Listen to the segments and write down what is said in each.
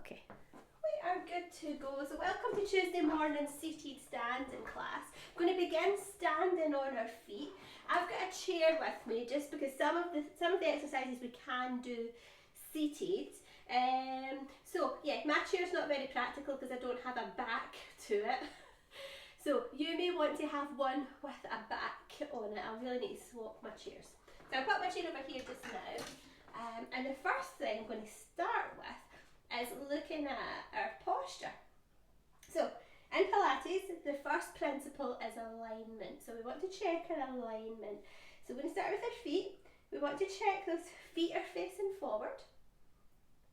Okay, we are good to go. So welcome to Tuesday morning seated standing class. I'm going to begin standing on our feet. I've got a chair with me just because some of the exercises we can do seated. So yeah, my chair's not very practical because I don't have a back to it. So you may want to have one with a back on it. I really need to swap my chairs. So I'll put my chair over here just now. And the first thing I'm going to start with is looking at our posture. So in Pilates, the first principle is alignment. So we want to check our alignment. So we're going to start with our feet. We want to check those feet are facing forward.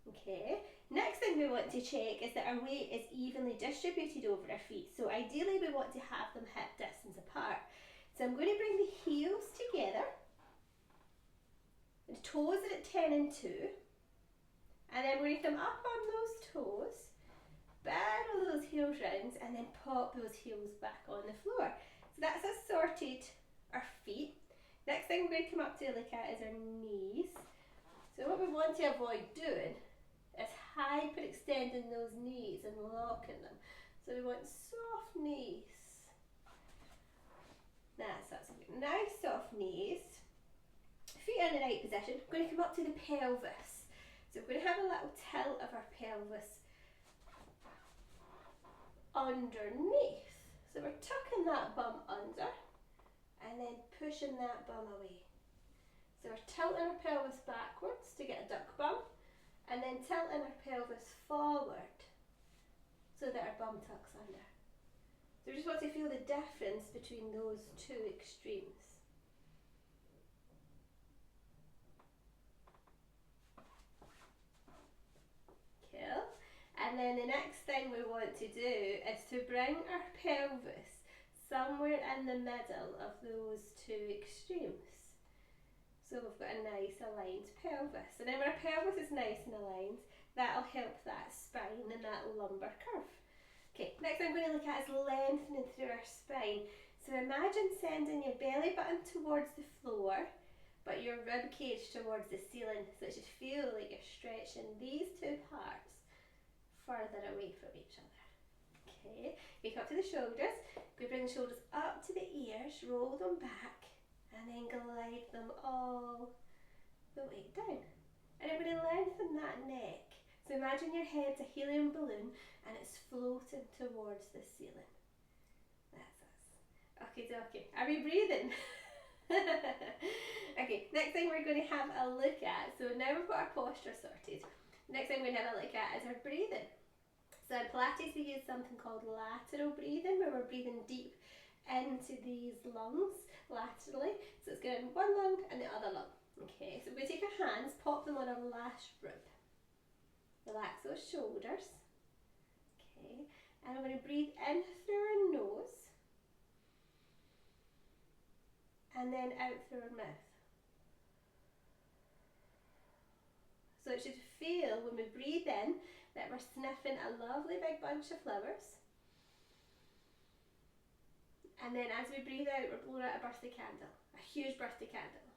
Okay. Next thing we want to check is that our weight is evenly distributed over our feet. So ideally we want to have them hip distance apart. So I'm going to bring the heels together. The toes are at 10 and 2. And then we're going to come up on those toes, barrel those heels round, and then pop those heels back on the floor. So that's us sorted our feet. Next thing we're going to come up to look at is our knees. So what we want to avoid doing is hyperextending those knees and locking them. So we want soft knees. That's us. Nice soft knees. Feet are in the right position. We're going to come up to the pelvis. So we're going to have a little tilt of our pelvis underneath. So we're tucking that bum under and then pushing that bum away. So we're tilting our pelvis backwards to get a duck bum and then tilting our pelvis forward so that our bum tucks under. So we just want to feel the difference between those two extremes. And then the next thing we want to do is to bring our pelvis somewhere in the middle of those two extremes. So we've got a nice aligned pelvis. And then when our pelvis is nice and aligned, that'll help that spine and that lumbar curve. Okay, next I'm going to look at is lengthening through our spine. So imagine sending your belly button towards the floor, but your rib cage towards the ceiling. So it should feel like you're stretching these two parts further away from each other. Okay, we come up to the shoulders. We bring the shoulders up to the ears, roll them back, and then glide them all the way down. And I'm going to lengthen that neck. So imagine your head's a helium balloon and it's floating towards the ceiling. That's us. Okay, okay. Are we breathing? Okay, next thing we're going to have a look at. So now we've got our posture sorted. Next thing we're going to have a look at is our breathing. So in Pilates we use something called lateral breathing, where we're breathing deep into these lungs laterally. So it's going in one lung and the other lung. Okay, so we take our hands, pop them on our last rib. Relax those shoulders. Okay, and I'm going to breathe in through our nose and then out through our mouth. So it should feel when we breathe in that we're sniffing a lovely big bunch of flowers. And then as we breathe out, we're blowing out a birthday candle, a huge birthday candle.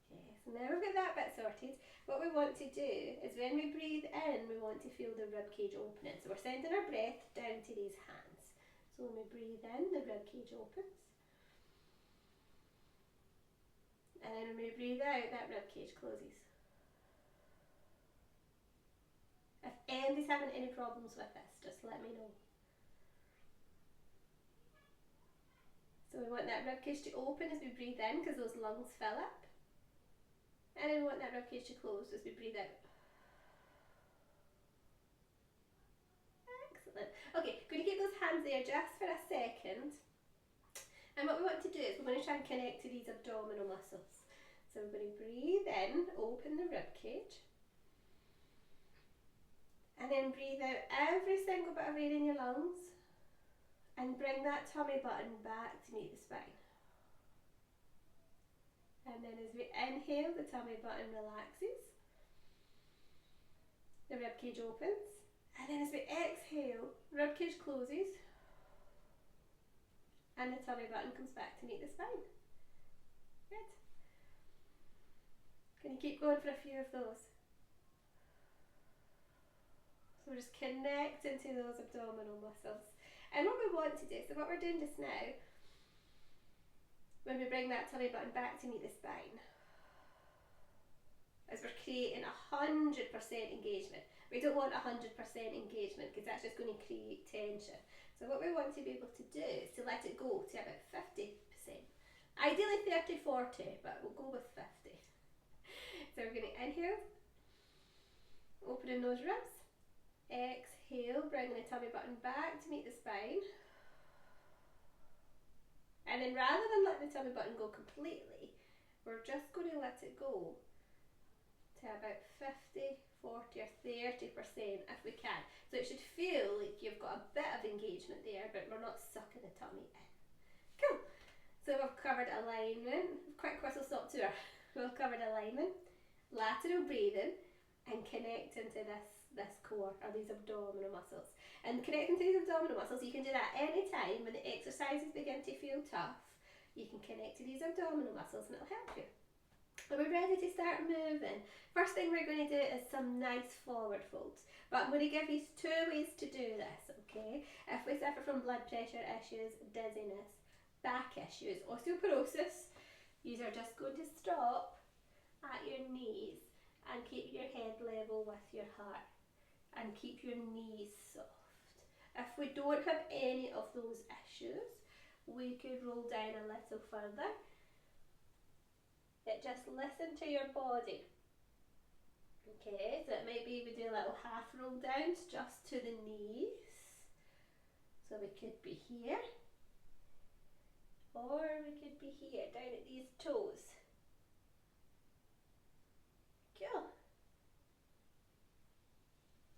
Okay, so now we've got that bit sorted. What we want to do is when we breathe in, we want to feel the rib cage opening. So we're sending our breath down to these hands. So when we breathe in, the rib cage opens. And then when we breathe out, that rib cage closes. If anybody's having any problems with this, just let me know. So we want that rib cage to open as we breathe in because those lungs fill up. And then we want that rib cage to close as we breathe out. Excellent. Okay, going to keep those hands there just for a second. And what we want to do is we're going to try and connect to these abdominal muscles. So we're going to breathe in, open the rib cage. And then breathe out every single bit of air in your lungs. And bring that tummy button back to meet the spine. And then as we inhale, the tummy button relaxes. The rib cage opens. And then as we exhale, rib cage closes. And the tummy button comes back to meet the spine. Good. Can you keep going for a few of those? So we're just connecting to those abdominal muscles. And what we want to do, so what we're doing just now, when we bring that tummy button back to meet the spine, is we're creating 100% engagement. We don't want 100% engagement because that's just going to create tension. So what we want to be able to do is to let it go to about 50%. Ideally 30-40, but we'll go with 50. So we're going to inhale, opening those ribs. Exhale, bringing the tummy button back to meet the spine. And then rather than letting the tummy button go completely, we're just going to let it go to about 50, 40 or 30% if we can. So it should feel like you've got a bit of engagement there, but we're not sucking the tummy in. Cool. So we've covered alignment. Quick whistle stop tour. We've covered alignment, lateral breathing, and connecting to this core, or these abdominal muscles. And connecting to these abdominal muscles, you can do that any time when the exercises begin to feel tough. You can connect to these abdominal muscles and it'll help you. But we're ready to start moving. First thing we're going to do is some nice forward folds. But I'm going to give you 2 ways to do this, okay? If we suffer from blood pressure issues, dizziness, back issues, osteoporosis, you are just going to stop at your knees and keep your head level with your heart and keep your knees soft. If we don't have any of those issues, we could roll down a little further. Just listen to your body. Okay, so it might be we do little half roll downs just to the knees. So we could be here, or we could be here, down at these toes. Cool.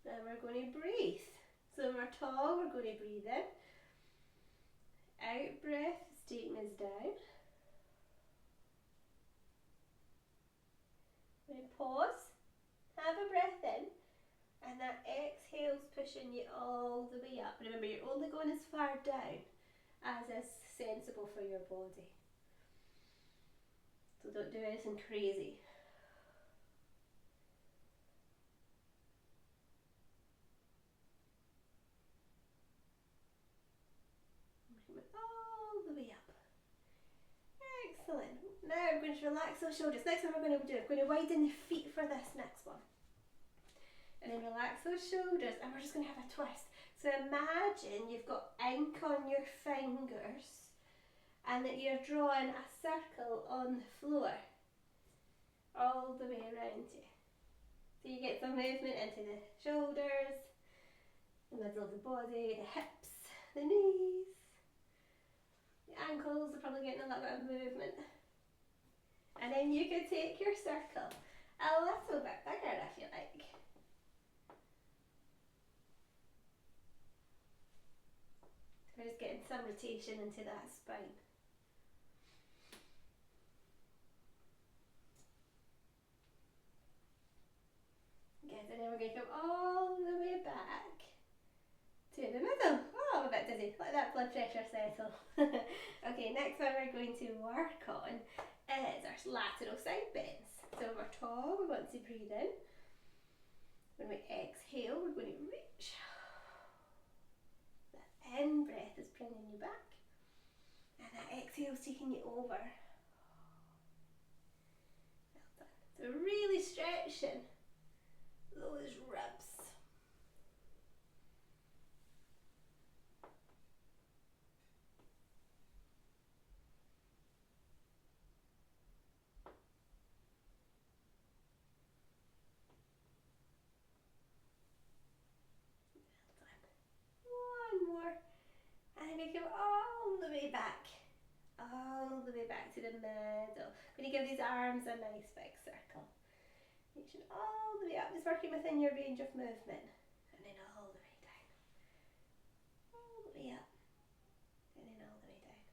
Now we're going to breathe. So when we're tall, we're going to breathe in. Out breath is taking us down. We pause, have a breath in, and that exhale's pushing you all the way up. Remember, you're only going as far down as is sensible for your body. So don't do anything crazy. All the way up. Excellent. Now we're going to relax those shoulders. Next one we're going to do, we're going to widen the feet for this next one. And then relax those shoulders, and we're just going to have a twist. So imagine you've got ink on your fingers and that you're drawing a circle on the floor all the way around you. So you get some movement into the shoulders, the middle of the body, the hips, the knees. The ankles are probably getting a little bit of movement. And then you could take your circle a little bit bigger if you like. We're just getting some rotation into that spine. Good, and then we're going to come all the way back to the middle. Oh, I'm a bit dizzy. Let that blood pressure settle. Okay, next one we're going to work on is our lateral side bends. So when we're tall, we want to breathe in. When we exhale, we're going to reach. That in breath is bringing you back. And that exhale is taking you over. Well done. So really stretching those ribs. And we come all the way back to the middle. Going to give these arms a nice big circle. Reaching all the way up, just working within your range of movement. And then all the way down. All the way up. And then all the way down.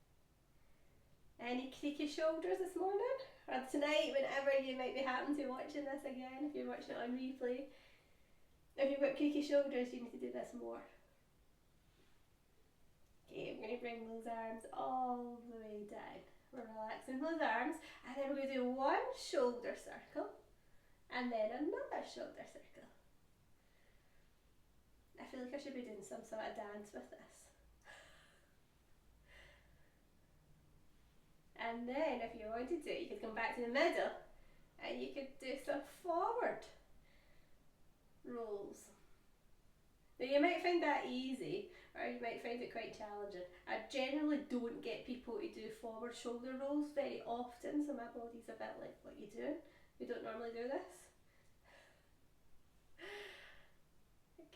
Any creaky shoulders this morning? Or tonight, whenever you might be happening to watching this again, if you're watching it on replay. If you've got creaky shoulders, you need to do this more. Okay, I'm going to bring those arms all the way down. We're relaxing those arms, and then we're going to do one shoulder circle, and then another shoulder circle. I feel like I should be doing some sort of dance with this. And then if you wanted to, you could come back to the middle and you could do some forward rolls. Now you might find that easy, or you might find it quite challenging. I generally don't get people to do forward shoulder rolls very often, so my body's a bit like, what are you doing? We don't normally do this.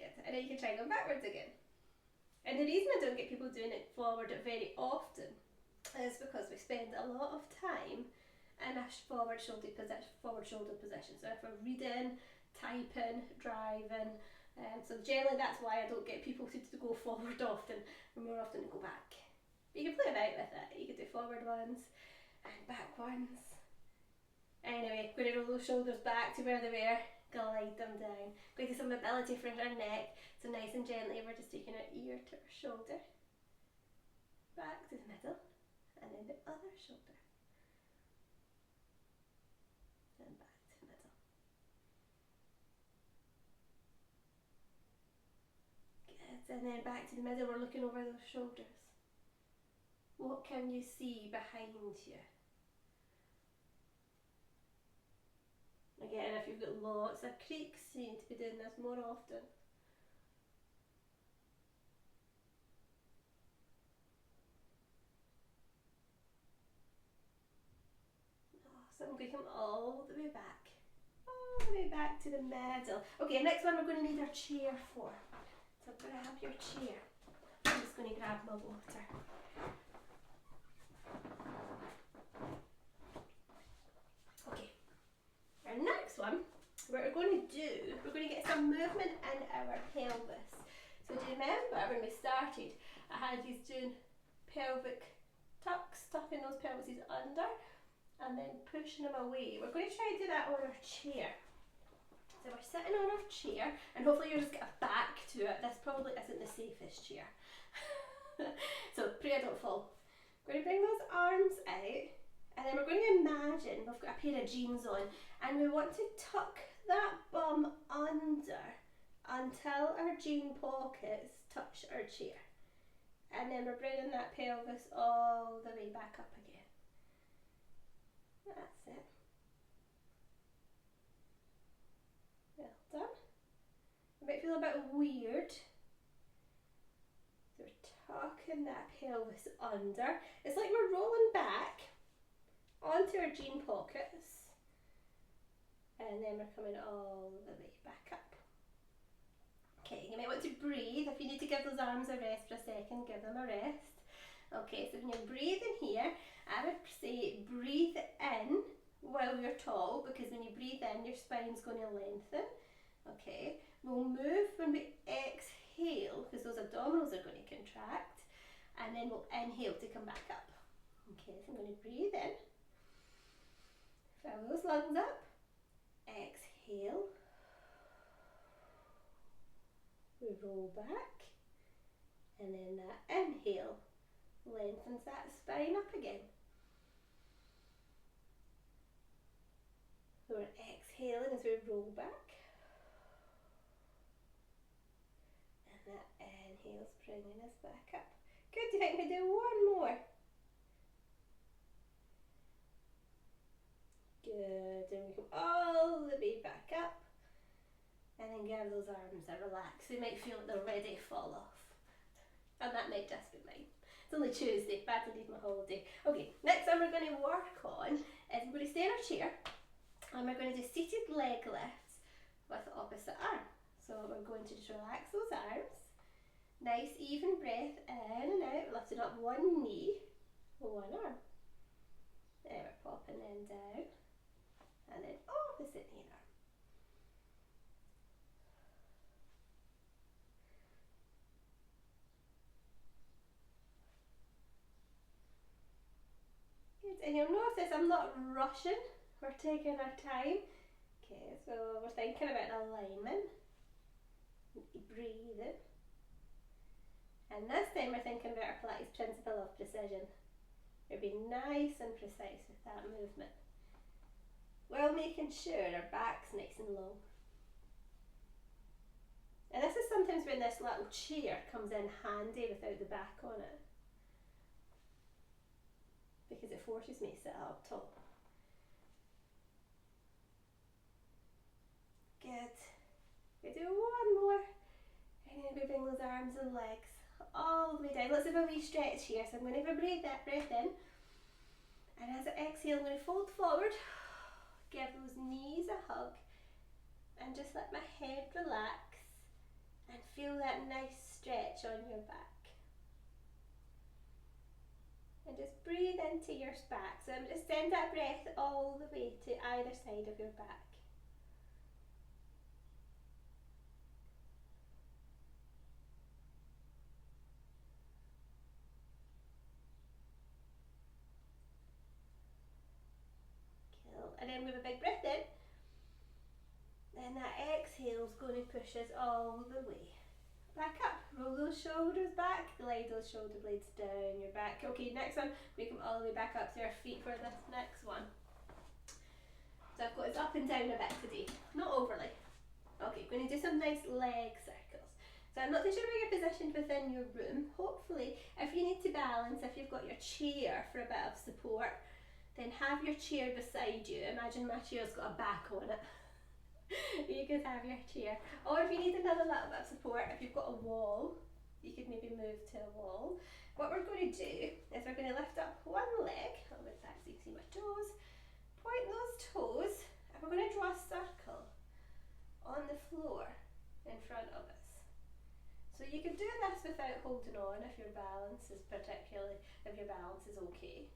Good. And then you can try going backwards again. And the reason I don't get people doing it forward very often is because we spend a lot of time in a forward shoulder position. So if we're reading, typing, driving, so generally that's why I don't get people to go forward often, and more often to go back. But you can play about with it. You can do forward ones and back ones. Anyway, going to roll those shoulders back to where they were, glide them down. Going to some mobility for our neck, so nice and gently we're just taking our ear to our shoulder, back to the middle, and then the other shoulder, and back to the middle. And then back to the middle, we're looking over those shoulders. What can you see behind you? Again, if you've got lots of creaks, you need to be doing this more often. Awesome, we come all the way back. All the way back to the middle. Okay, next one we're going to need our chair for. So grab your chair. I'm just going to grab my water. Okay, our next one, what we're going to do, we're going to get some movement in our pelvis. So do you remember when we started, I had you doing pelvic tucks, tucking those pelvises under and then pushing them away. We're going to try and do that on our chair. So we're sitting on our chair, and hopefully you'll just get a back to it. This probably isn't the safest chair. So pray I don't fall. We're going to bring those arms out, and then we're going to imagine we've got a pair of jeans on, and we want to tuck that bum under until our jean pockets touch our chair. And then we're bringing that pelvis all the way back up again. That's it. Well done. It might feel a bit weird. So we're tucking that pelvis under. It's like we're rolling back onto our jean pockets, and then we're coming all the way back up. Okay, you might want to breathe. If you need to give those arms a rest for a second, give them a rest. Okay, so when you're breathing here, I would say breathe in while you're tall, because when you breathe in, your spine's going to lengthen. Okay, we'll move when we exhale, because those abdominals are going to contract, and then we'll inhale to come back up. Okay, so I'm going to breathe in, fill those lungs up, exhale, we roll back, and then that inhale lengthens that spine up again. So we're exhaling as we roll back, and that inhale's bringing us back up. Good, do you think we do one more? Good, and we come all the way back up, and then give those arms a relax. They might feel like they're ready to fall off, and that might just be mine. It's only Tuesday, bad to leave my holiday. Okay, next one we're going to work on is we're going to stay in our chair, and we're going to do seated leg lifts with the opposite arm. So we're going to just relax those arms. Nice even breath in and out, lifting up one knee, one arm. Then we're popping them down, and then opposite knee and arm. Good, and you'll notice I'm not rushing, we're taking our time. Okay, so we're thinking about alignment, breathing, and this time we're thinking about our Pilates principle of precision. We're being nice and precise with that movement, while making sure our back's nice and long. And this is sometimes when when this little chair comes in handy without the back on it, because it forces me to sit up tall. Good. We do one more, and then we bring those arms and legs all the way down. Let's have a wee stretch here. So I'm going to have a breath in, and as I exhale, I'm going to fold forward, give those knees a hug, and just let my head relax and feel that nice stretch on your back. And just breathe into your back. So I'm just send that breath all the way to either side of your back. Cool. And then with a big breath in. Then that exhale is going to push us all the way back up. Roll those shoulders back, glide those shoulder blades down your back. Okay, next one, we come all the way back up to our feet for this next one. So I've got us up and down a bit today, not overly. Okay, going to do some nice leg circles. So I'm not too sure where you're positioned within your room. Hopefully, if you need to balance, if you've got your chair for a bit of support, then have your chair beside you. Imagine my chair's got a back on it. You could have your chair, or if you need another little bit of support, if you've got a wall, you could maybe move to a wall. What we're going to do is we're going to lift up one leg, a little bit back so you can see my toes, point those toes, and we're going to draw a circle on the floor in front of us. So you can do this without holding on if your balance is okay,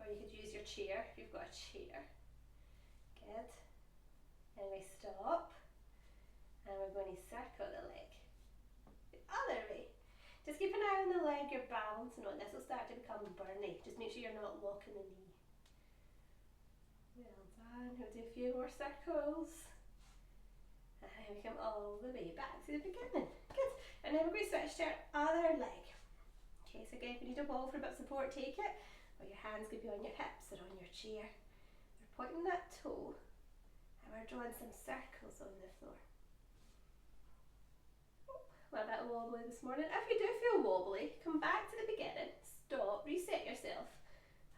or you could use your chair if you've got a chair. Good. And we stop, and we're going to circle the leg the other way. Just keep an eye on the leg you're balancing on. This will start to become burny. Just make sure you're not locking the knee. Well done. We'll do a few more circles, and then we come all the way back to the beginning. Good. And then we're going to switch to our other leg. Okay, so again, if you need a wall for a bit of support, take it, or your hands could be on your hips or on your chair. Pointing that toe, and we're drawing some circles on the floor. We're a bit wobbly this morning. If you do feel wobbly, come back to the beginning, stop, reset yourself,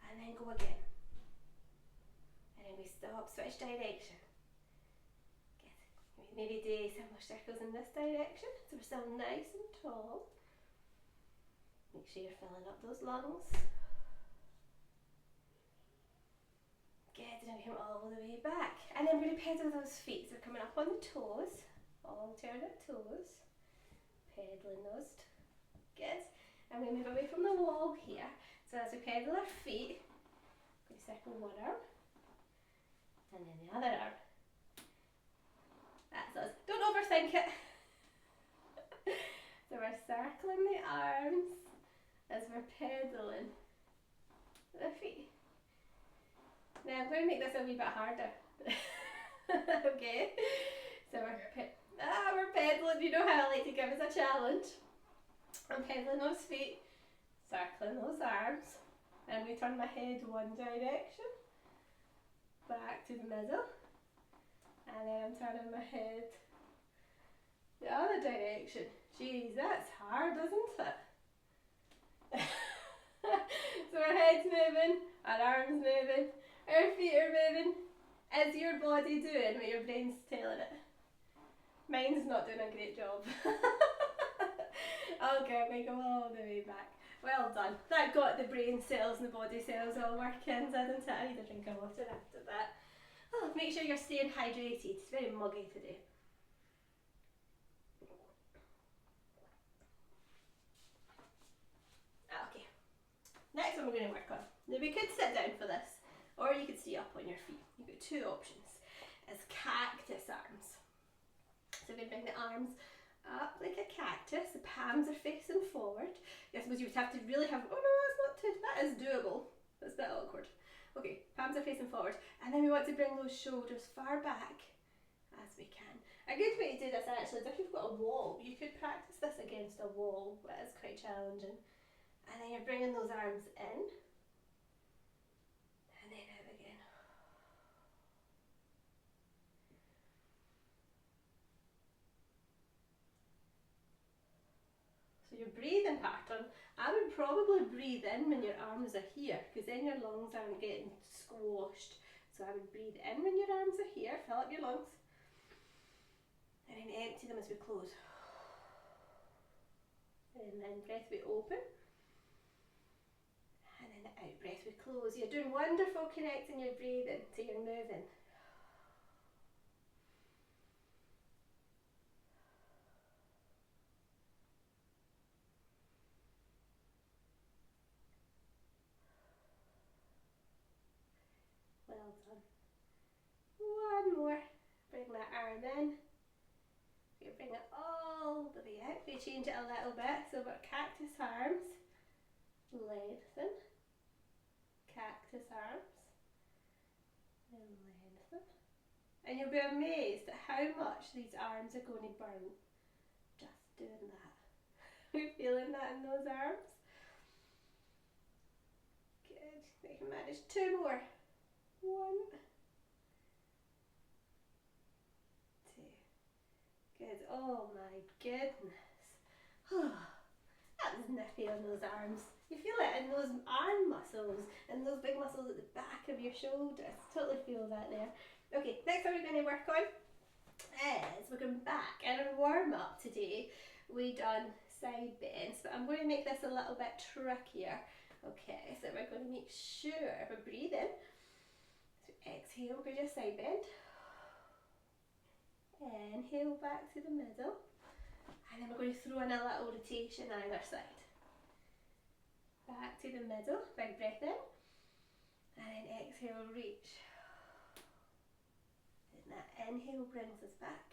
and then go again. And then we stop, switch direction. Good. Maybe do some more circles in this direction, so we're still nice and tall. Make sure you're filling up those lungs. Good, and we come all the way back. And then we're going to pedal those feet. So we're coming up on the toes, alternate toes, pedaling those. Good. And we move away from the wall here. So as we pedal our feet, we circle one arm, and then the other arm. That's us. Don't overthink it. So we're circling the arms as we're pedaling the feet. Now I'm going to make this a wee bit harder. Okay, so we're pedaling. You know how I like to give us a challenge. I'm pedaling those feet, circling those arms, and we turn my head one direction, back to the middle, and then I'm turning my head the other direction. Jeez, that's hard, isn't it? So our head's moving, our arms moving, our feet are moving. Is your body doing what your brain's telling it? Mine's not doing a great job. Okay, we go all the way back. Well done. That got the brain cells and the body cells all working, didn't it? I need a drink of water after that. Oh, make sure you're staying hydrated. It's very muggy today. Okay. Next one we're going to work on. Now we could sit down for this, or you could stay up on your feet. You've got two options. It's cactus arms. So we bring the arms up like a cactus. The palms are facing forward. I suppose you would have to really have, oh no, that's not too, that is doable. That's a bit awkward. Okay, palms are facing forward. And then we want to bring those shoulders far back as we can. A good way to do this actually is if you've got a wall, you could practice this against a wall, but it's quite challenging. And then you're bringing those arms in, and then out again. your breathing pattern, I would probably breathe in when your arms are here, because then your lungs aren't getting squashed. So I would breathe in when your arms are here, fill up your lungs, and then empty them as we close. And then breath we open, and then the out breath we close. You're doing wonderful connecting your breathing to your moving. Well done. One more. Bring that arm in. You bring it all the way out. We change it a little bit. So we've got cactus arms. Lengthen. Cactus arms. And lengthen. And you'll be amazed at how much these arms are going to burn. Just doing that. We're feeling that in those arms. Good. We can manage two more. 1, 2. Good. Oh my goodness. That was nippy on those arms. You feel it in those arm muscles and those big muscles at the back of your shoulders. Totally feel that there. Okay, next one we're going to work on is we're going back. In our warm up today, we done side bends, but I'm going to make this a little bit trickier. Okay, so we're going to make sure we breathe in. So exhale, go to side bend. Inhale back to the middle. And then we're going to throw in a little rotation either side. Back to the middle, big breath in. And then exhale, reach. And that inhale brings us back.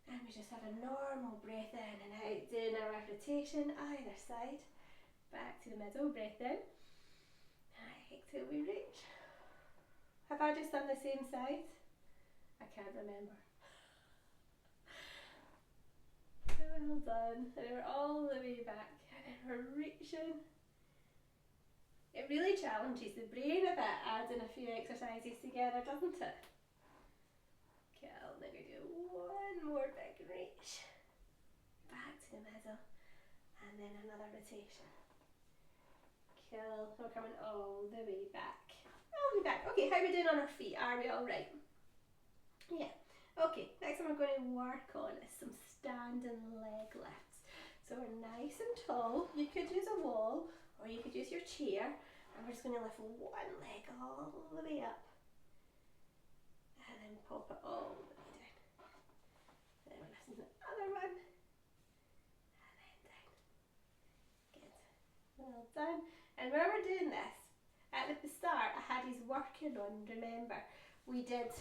And we just have a normal breath in and out, doing our rotation either side. Back to the middle, breath in. And exhale, we reach. Have I just done the same side? I can't remember. Well done. And we're all the way back. And then we're reaching. It really challenges the brain a bit, adding a few exercises together, doesn't it? Cool. Then we do one more big reach. Back to the middle. And then another rotation. Cool. We're coming all the way back. All the way back. Okay, how are we doing on our feet? Are we alright? Yeah. Okay, next one we're going to work on is some standing leg lifts. So we're nice and tall. You could use a wall or you could use your chair, and we're just going to lift one leg all the way up and then pop it all the way down. Then we're lifting the other one and then down. Good. Well done. And when we're doing this, at the start I had us working on, remember, we did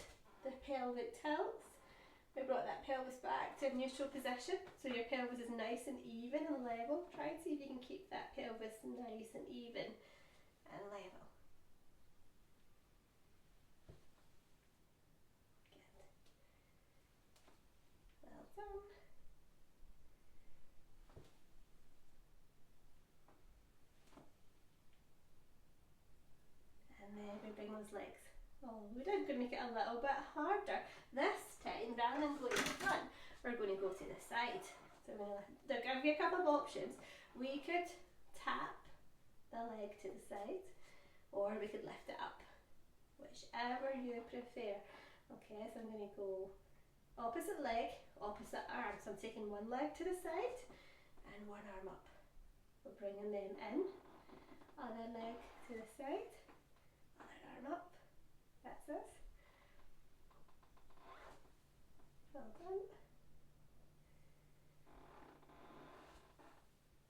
the pelvic tilts. We brought that pelvis back to a neutral position, so your pelvis is nice and even and level. Try and see if you can keep that pelvis nice and even and level. Good. Well done. And then we bring those legs. Oh, we did make it a little bit harder. This time, rather than going to the front, we're going to go to the side. So I'm going to give you a couple of options. We could tap the leg to the side, or we could lift it up, whichever you prefer. Okay, so I'm going to go opposite leg, opposite arm. So I'm taking one leg to the side and one arm up. We're bringing them in. Other leg to the side, other arm up. That's us. Well done.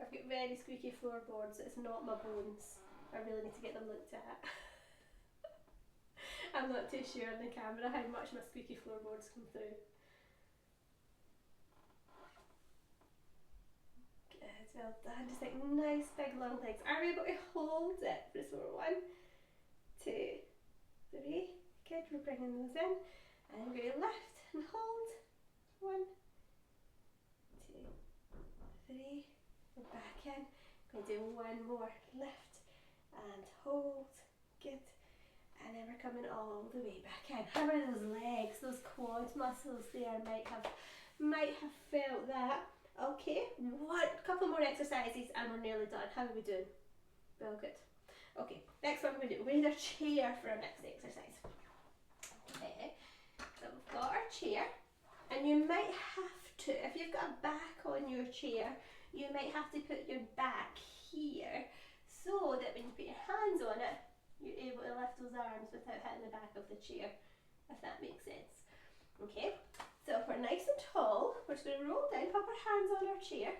I've got very squeaky floorboards. It's not my bones. I really need to get them looked at. I'm not too sure on the camera how much my squeaky floorboards come through. Good, well done. Just like nice big long legs. Are we able to hold it for this one? 1, 2, 3. Good, we're bringing those in. And we're going to lift and hold. 1, 2, 3. We're back in. We're going to do one more. Lift and hold. Good. And then we're coming all the way back in. How are those legs, those quad muscles there? Might have felt that. Okay, one couple more exercises and we're nearly done. How are we doing? Well, good. Okay, next one we're going to need a chair for our next exercise. Okay, so we've got our chair, and you might have to, if you've got a back on your chair, you might have to put your back here so that when you put your hands on it, you're able to lift those arms without hitting the back of the chair, if that makes sense. Okay, so if we're nice and tall, we're just going to roll down, pop our hands on our chair.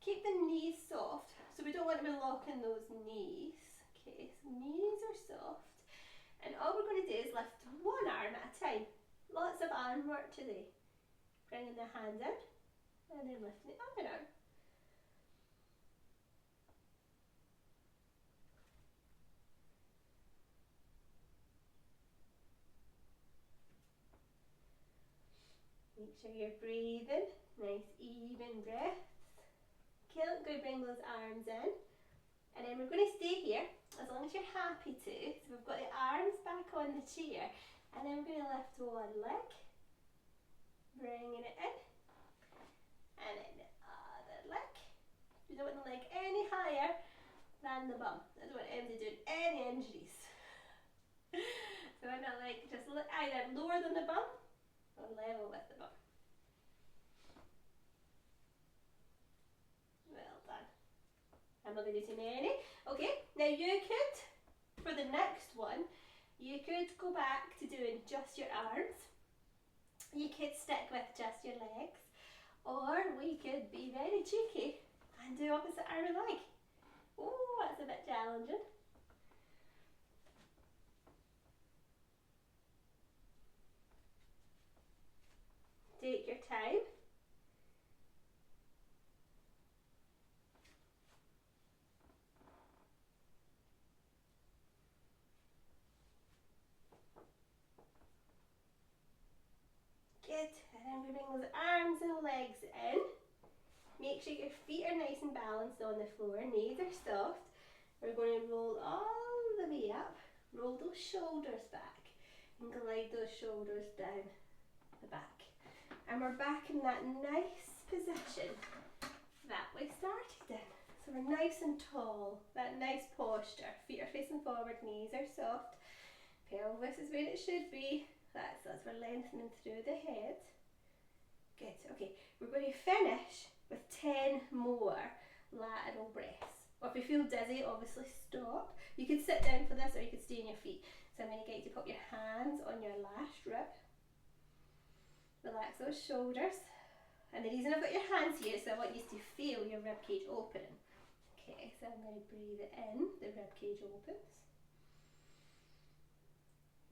Keep the knees soft, so we don't want to be locking those knees. Okay, so knees are soft. And all we're going to do is lift one arm at a time. Lots of arm work today. Bringing the hand in, and then lifting the other arm. Make sure you're breathing, nice even breaths. Okay, look, going to bring those arms in. And then we're going to stay here as long as you're happy to. So we've got the arms back on the chair. And then we're going to lift one leg. Bringing it in. And then the other leg. You don't want the leg any higher than the bum. I don't want anybody doing any injuries. So I want that leg just either lower than the bum or level with the bum. Well done. I'm not going to do too many. Okay, now you could, for the next one, you could go back to doing just your arms. You could stick with just your legs. Or we could be very cheeky and do opposite arm and leg. Oh, that's a bit challenging. Take your time. Good. And then we bring those arms and legs in. Make sure your feet are nice and balanced on the floor. Knees are soft. We're going to roll all the way up. Roll those shoulders back and glide those shoulders down the back. And we're back in that nice position that we started in. So we're nice and tall, that nice posture. Feet are facing forward, knees are soft. Pelvis is where it should be. That's us, we're lengthening through the head. Good, okay, we're going to finish with 10 more lateral breaths. Or if you feel dizzy, obviously stop. You could sit down for this or you could stay on your feet. So I'm going to get you to put your hands on your last rib. Relax those shoulders. And the reason I've got your hands here is I want you to feel your rib cage opening. Okay, so I'm going to breathe it in, the rib cage opens.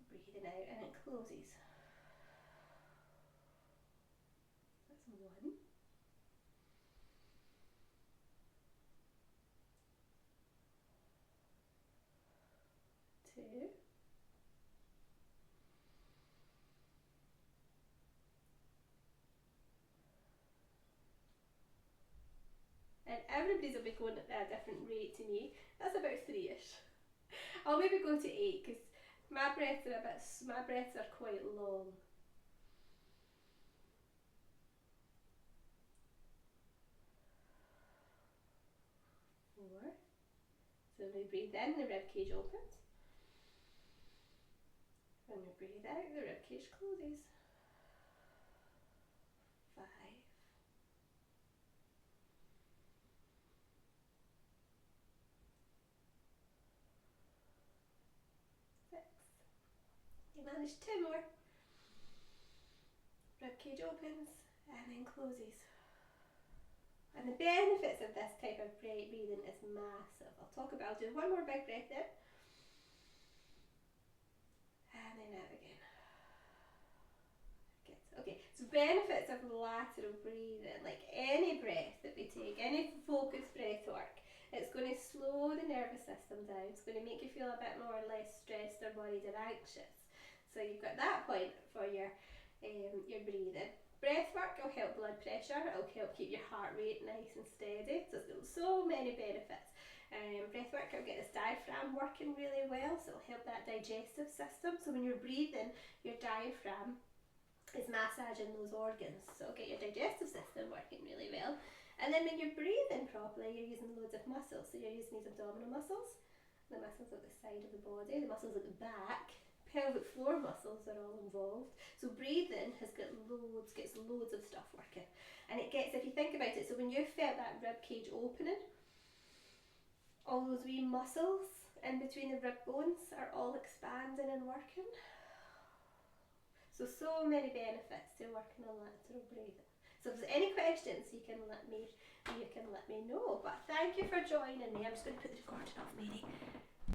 Breathing out and it closes. That's one. Two. And everybody's will be going at a different rate to me. That's about 3-ish. I'll maybe go to 8 because my breaths are quite long. Four. So when we breathe in, the rib cage opens. When we breathe out, the rib cage closes. 5. 6. You managed 2 more. Rib cage opens and then closes. And the benefits of this type of breathing is massive. I'll do one more big breath in. And then out again. Good. Okay, so benefits of lateral breathing, like any breath that we take, any focused breath work, it's going to slow the nervous system down. It's going to make you feel a bit more or less stressed or worried or anxious. So you've got that point for your breathing. Breath work will help blood pressure, it'll help keep your heart rate nice and steady, so it's got so many benefits. Breath work will get this diaphragm working really well, so it'll help that digestive system. So when you're breathing, your diaphragm is massaging those organs. So get your digestive system working really well. And then when you're breathing properly, you're using loads of muscles. So you're using these abdominal muscles, the muscles at the side of the body, the muscles at the back, pelvic floor muscles are all involved. So breathing gets loads of stuff working. And it gets, if you think about it, so when you felt that rib cage opening, all those wee muscles in between the rib bones are all expanding and working. So many benefits to working on lateral breathing. So if there's any questions, you can let me know. But thank you for joining me. I'm just going to put the recording off, Mary.